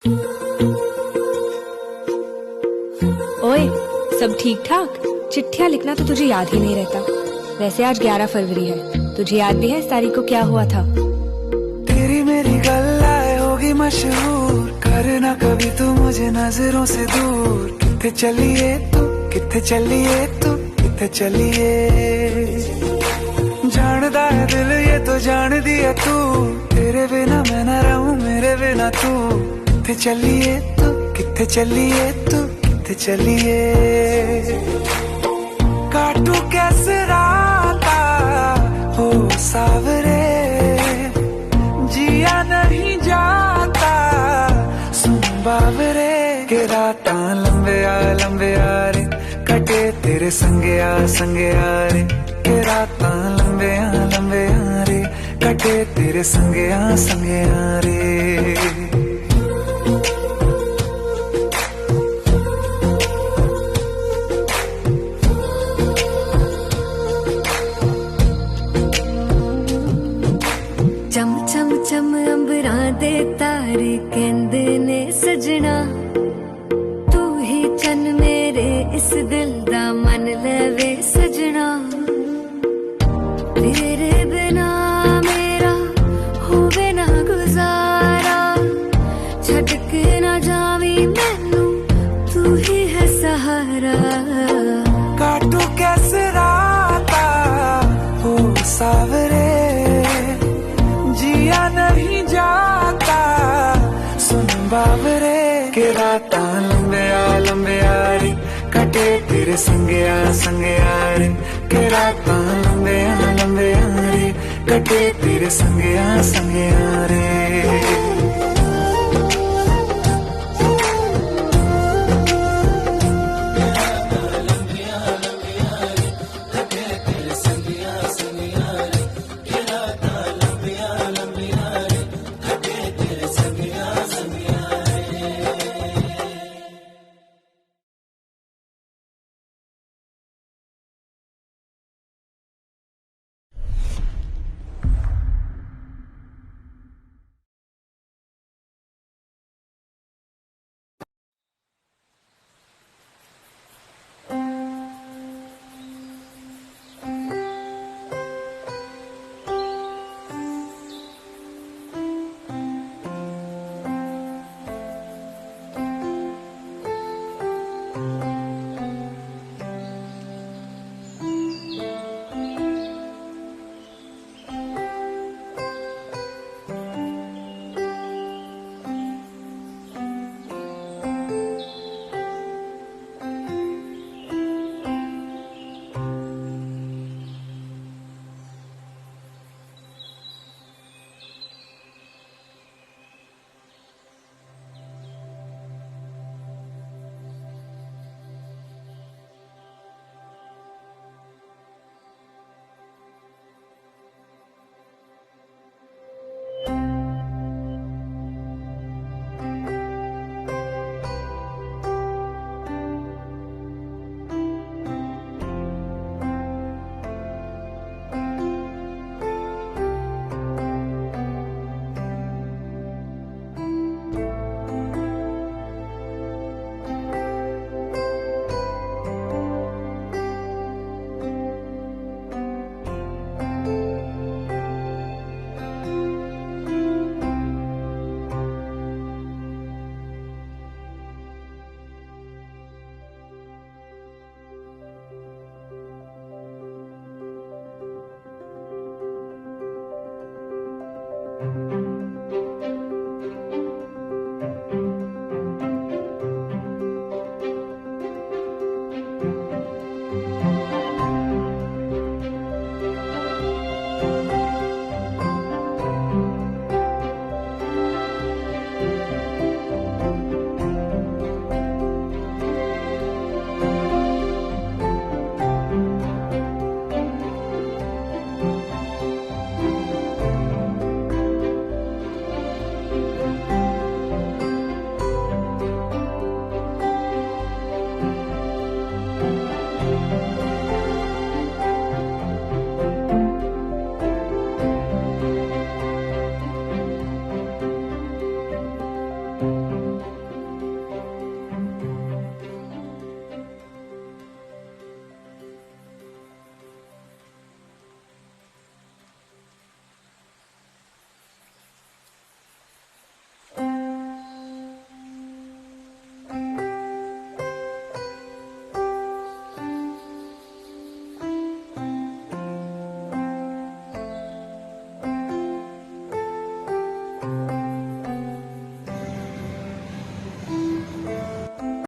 ओए, सब ठीक ठाक? चिट्ठियाँ लिखना तो तुझे याद ही नहीं रहता। वैसे आज 11 फरवरी है, तुझे याद भी है इस तारीख को क्या हुआ था? तेरी मेरी गल्लाए होगी मशहूर, करना कभी तू मुझे नजरों से दूर। किथे चलिए तू, किथे चलिए तू, किथे चलिए। जानदा है दिल ये तो जान दिया तू, तेरे बिना मैं न रहूं मेरे बिना तू। किथे चलिए तू, किथे चलिए तू, किथे चलिए। काटू कैसे राता हो सावरे, जिया नहीं जाता सुन बावरे। के राता लंबे आ रे, कटे तेरे संगे आ रे। के राता लंबे आ रे, कटे तेरे संगे आ रे। चम चम चम अंबरां दे तारे कहंदे ने सजना, तू ही चन मेरे इस दिल दा मन लवे सजना। तेरे बिना मेरा होवे ना गुजारा, छड़ के ना जावी मैनू तू ही है सहारा। काटू कैसे राता हो सावरे, जिया नहीं जाता सुन बावरे। के राता लंबे आ रे, कटे तेरे संगे आ रे। के राता लंबे आ रे, कटे तेरे संगे आ रे।